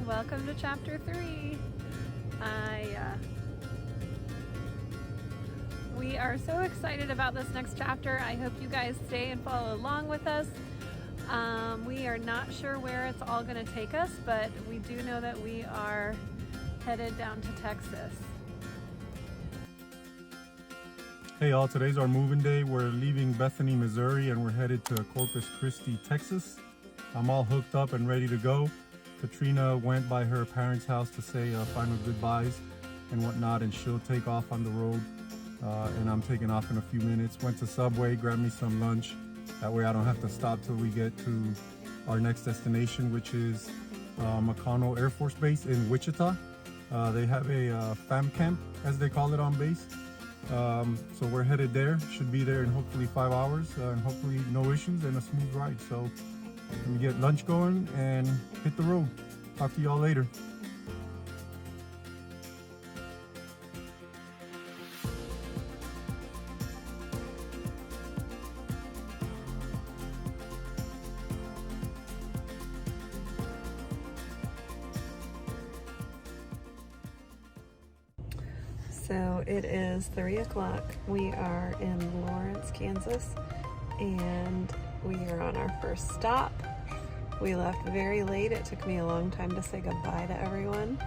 welcome to chapter 3. We are so excited about this next chapter. I hope you guys stay and follow along with us. We are not sure where it's all going to take us, but we do know that we are headed down to Texas. Hey y'all, today's our moving day. We're leaving Bethany, Missouri, and we're headed to Corpus Christi, Texas. I'm all hooked up and ready to go. Katrina went by her parents' house to say final goodbyes and whatnot, and she'll take off on the road. And I'm taking off in a few minutes. Went to Subway, grabbed me some lunch. That way I don't have to stop till we get to our next destination, which is McConnell Air Force Base in Wichita. They have a fam camp, as they call it, on base. So we're headed there. Should be there in hopefully 5 hours, and hopefully no issues and a smooth ride. So let me get lunch going and hit the road. Talk to y'all later. So it is 3 o'clock. We are in Lawrence, Kansas, and we are on our first stop. We left very late. It took me a long time to say goodbye to everyone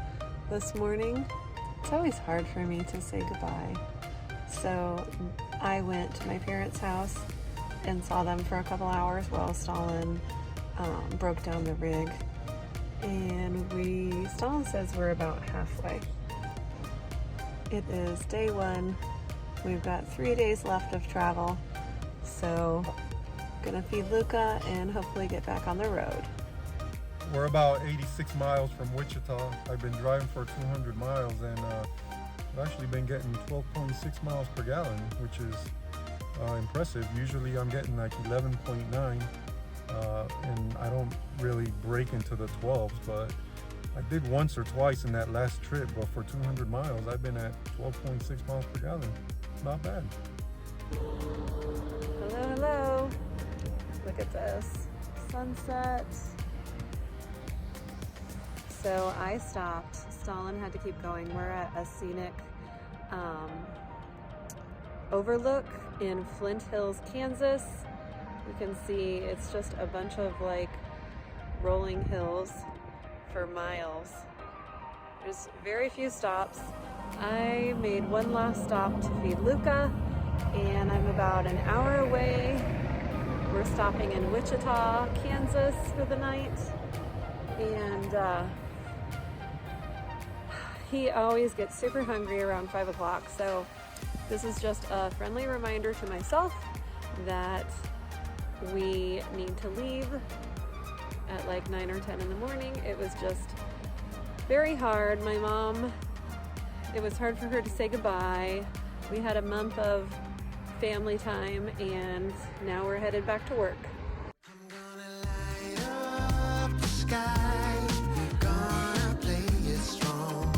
this morning. It's always hard for me to say goodbye. So I went to my parents' house and saw them for a couple hours while Stalin broke down the rig. And Stalin says we're about halfway. It is day 1. We've got 3 days left of travel. So gonna feed Luca and hopefully get back on the road. We're about 86 miles from Wichita. I've been driving for 200 miles and I've actually been getting 12.6 miles per gallon, which is impressive. Usually I'm getting like 11.9 and I don't really break into the 12s, but I did once or twice in that last trip, but for 200 miles, I've been at 12.6 miles per gallon. Not bad. Hello, hello. Look at this sunset. So I stopped. Stalin had to keep going. We're at a scenic overlook in Flint Hills, Kansas. You can see it's just a bunch of like rolling hills for miles. There's very few stops. I made one last stop to feed Luca, and I'm about an hour away. We're stopping in Wichita, Kansas for the night, and he always gets super hungry around 5 o'clock, so this is just a friendly reminder to myself that we need to leave at like 9 or 10 in the morning. It was just very hard. My mom, it was hard for her to say goodbye. We had a month of family time and now we're headed back to work. I'm gonna light up the sky, gonna play it strong,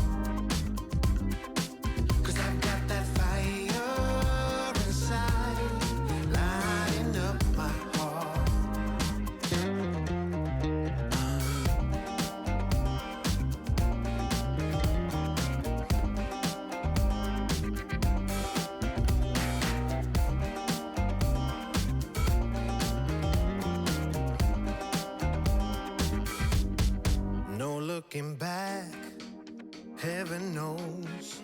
'cause I've got that fire inside, lighting up my heart. No looking back, heaven knows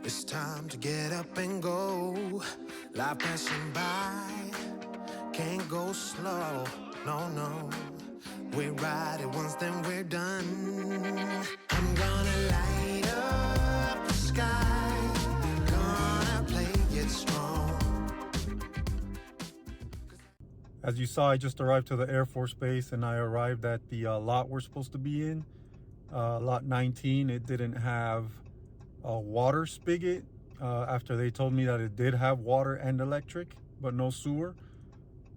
it's time to get up and go. Life passing by, can't go slow, no. We ride it once, then we're done. I'm gonna light up the sky, gonna play it strong. As you saw, I just arrived to the Air Force Base and I arrived at the lot we're supposed to be in, lot 19. It didn't have a water spigot after they told me that it did have water and electric, but no sewer.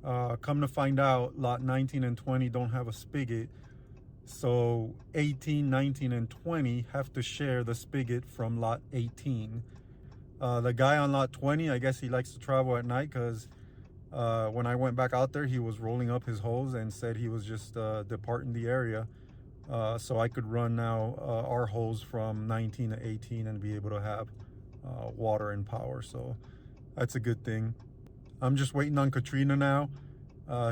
Come to find out, lot 19 and 20 don't have a spigot. So 18, 19, and 20 have to share the spigot from lot 18. The guy on lot 20, I guess he likes to travel at night because when I went back out there, he was rolling up his hose and said he was just departing the area. So I could run now our hose from 19 to 18 and be able to have water and power. So that's a good thing. I'm just waiting on Katrina now.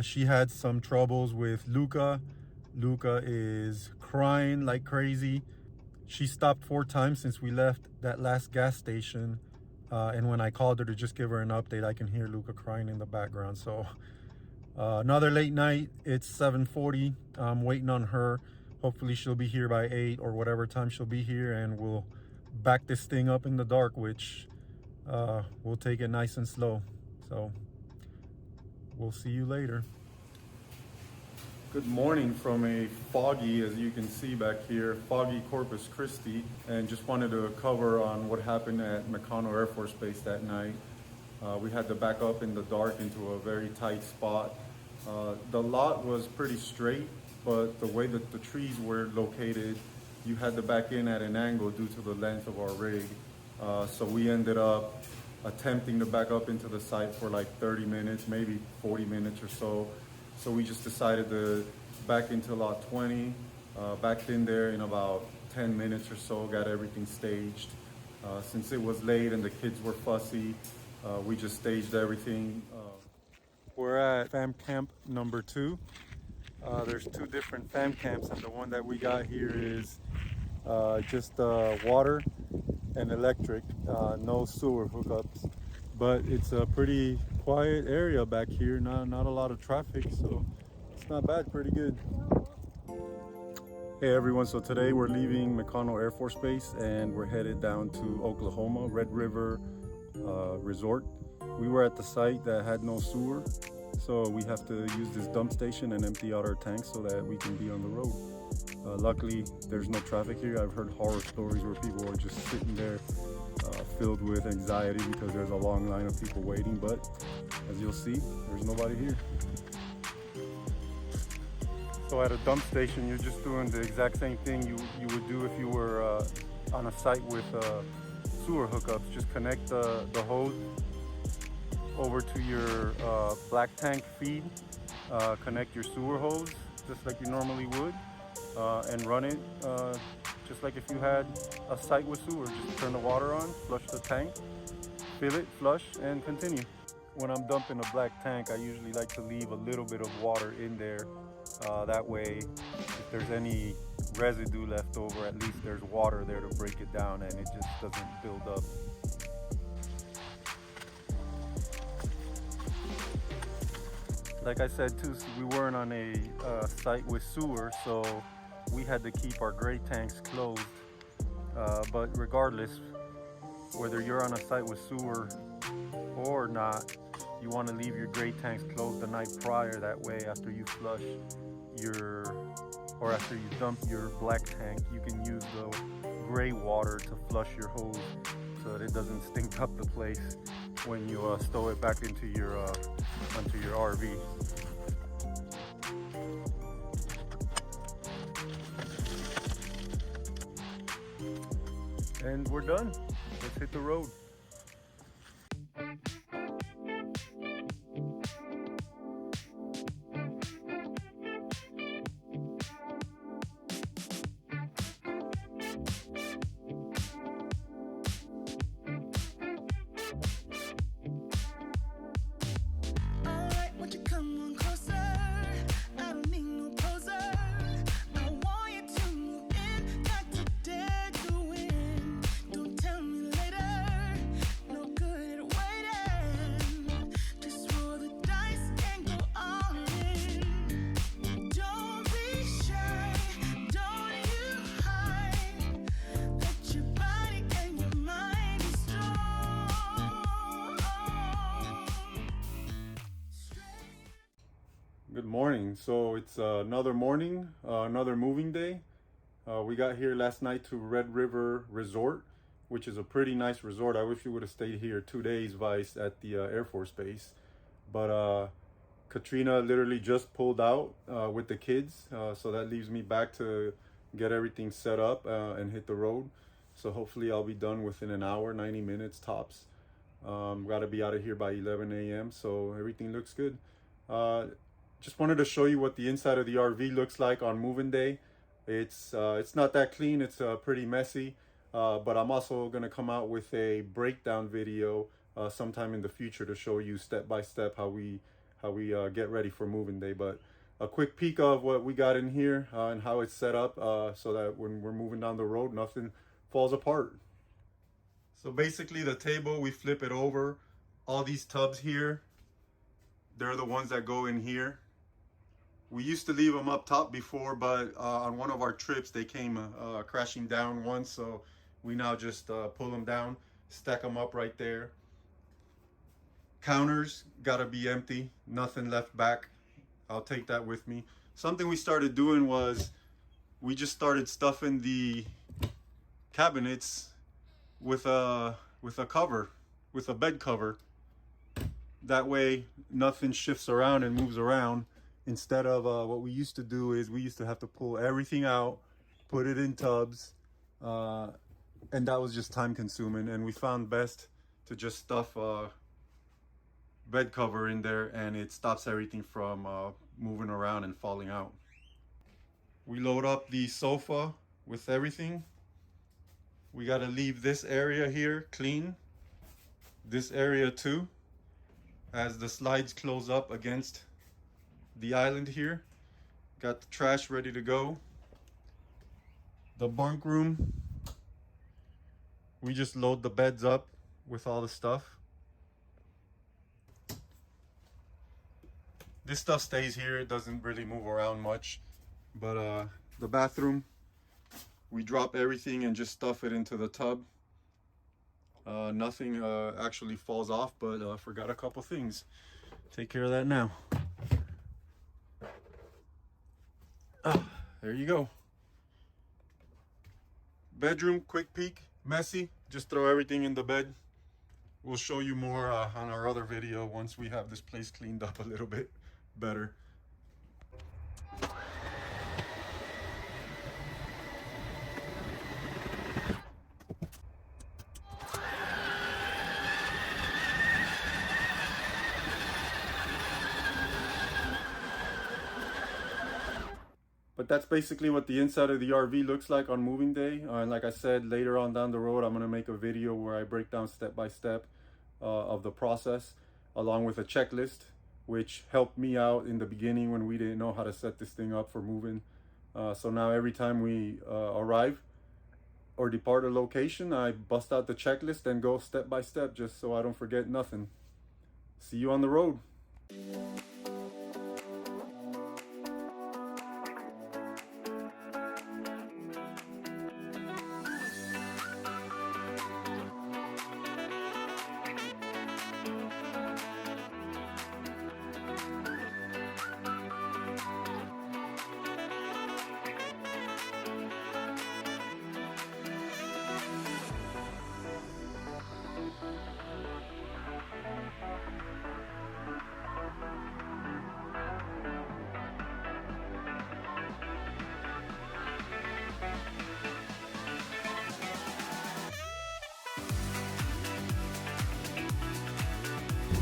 She had some troubles with Luca. Luca is crying like crazy. She stopped 4 times since we left that last gas station. And when I called her to just give her an update, I can hear Luca crying in the background. So another late night. It's 7:40. I'm waiting on her. Hopefully she'll be here by 8 or whatever time she'll be here, and we'll back this thing up in the dark, which we'll take it nice and slow. So we'll see you later. Good morning from a foggy, as you can see back here, foggy Corpus Christi, and just wanted to cover on what happened at McConnell Air Force Base that night. We had to back up in the dark into a very tight spot. The lot was pretty straight, but the way that the trees were located, you had to back in at an angle due to the length of our rig. So we ended up attempting to back up into the site for like 30 minutes, maybe 40 minutes or so. So we just decided to back into lot 20, backed in there in about 10 minutes or so, got everything staged. Since it was late and the kids were fussy, we just staged everything. We're at fam camp number 2. There's 2 different fam camps, and the one that we got here is just water and electric, no sewer hookups. But it's a pretty quiet area back here, not a lot of traffic, so it's not bad, pretty good. Hey everyone, so today we're leaving McConnell Air Force Base and we're headed down to Oklahoma, Red River Resort. We were at the site that had no sewer, so we have to use this dump station and empty out our tanks so that we can be on the road. Luckily, there's no traffic here. I've heard horror stories where people are just sitting there filled with anxiety because there's a long line of people waiting, but as you'll see, there's nobody here. So at a dump station, you're just doing the exact same thing you would do if you were on a site with sewer hookups. Just connect the hose over to your black tank feed, connect your sewer hose just like you normally would, and run it just like if you had a site with sewer. Just turn the water on, flush the tank, fill it, flush, and continue. When I'm dumping a black tank, I usually like to leave a little bit of water in there. That way, if there's any residue left over, at least there's water there to break it down and it just doesn't build up. Like I said too, we weren't on a site with sewer, so we had to keep our gray tanks closed. But regardless, whether you're on a site with sewer or not, you want to leave your gray tanks closed the night prior. That way, after you flush after you dump your black tank, you can use the gray water to flush your hose so that it doesn't stink up the place when you stow it back into your RV. And we're done. Let's hit the road. Good morning. So it's another morning, another moving day. We got here last night to Red River Resort, which is a pretty nice resort. I wish we would have stayed here 2 days, Vice, at the Air Force Base. But Katrina literally just pulled out with the kids. So that leaves me back to get everything set up and hit the road. So hopefully I'll be done within an hour, 90 minutes tops. Got to be out of here by 11 a.m. So everything looks good. Just wanted to show you what the inside of the RV looks like on moving day. It's not that clean. It's pretty messy. But I'm also gonna come out with a breakdown video sometime in the future to show you step by step how we get ready for moving day. But a quick peek of what we got in here and how it's set up so that when we're moving down the road, nothing falls apart. So basically the table, we flip it over. All these tubs here, they're the ones that go in here. We used to leave them up top before, but on one of our trips, they came crashing down once. So we now just pull them down, stack them up right there. Counters gotta be empty, nothing left back. I'll take that with me. Something we started doing was we just started stuffing the cabinets with a cover, with a bed cover. That way nothing shifts around and moves around. Instead of what we used to do is we used to have to pull everything out, put it in tubs, and that was just time consuming. And we found best to just stuff bed cover in there, and it stops everything from moving around and falling out. We load up the sofa with everything. We got to leave this area here clean, this area too, as the slides close up against the island here. Got the trash ready to go. The bunk room, we just load the beds up with all the stuff. This stuff stays here, it doesn't really move around much. But the bathroom, we drop everything and just stuff it into the tub. Nothing actually falls off, but I forgot a couple things. Take care of that now. There you go. Bedroom, quick peek, messy. Just throw everything in the bed. We'll show you more on our other video once we have this place cleaned up a little bit better. But that's basically what the inside of the RV looks like on moving day. And like I said, later on down the road, I'm going to make a video where I break down step by step of the process, along with a checklist, which helped me out in the beginning when we didn't know how to set this thing up for moving. So now every time we arrive or depart a location, I bust out the checklist and go step by step just so I don't forget nothing. See you on the road.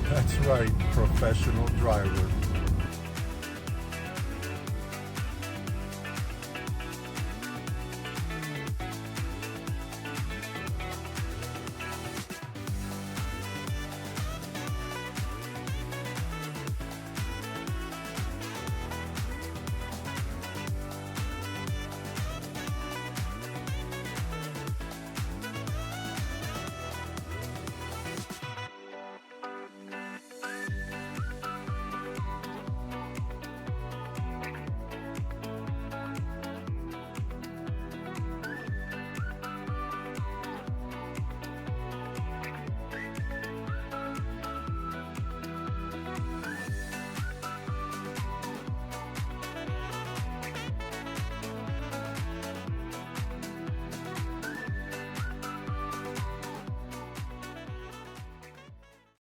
That's right, professional driver.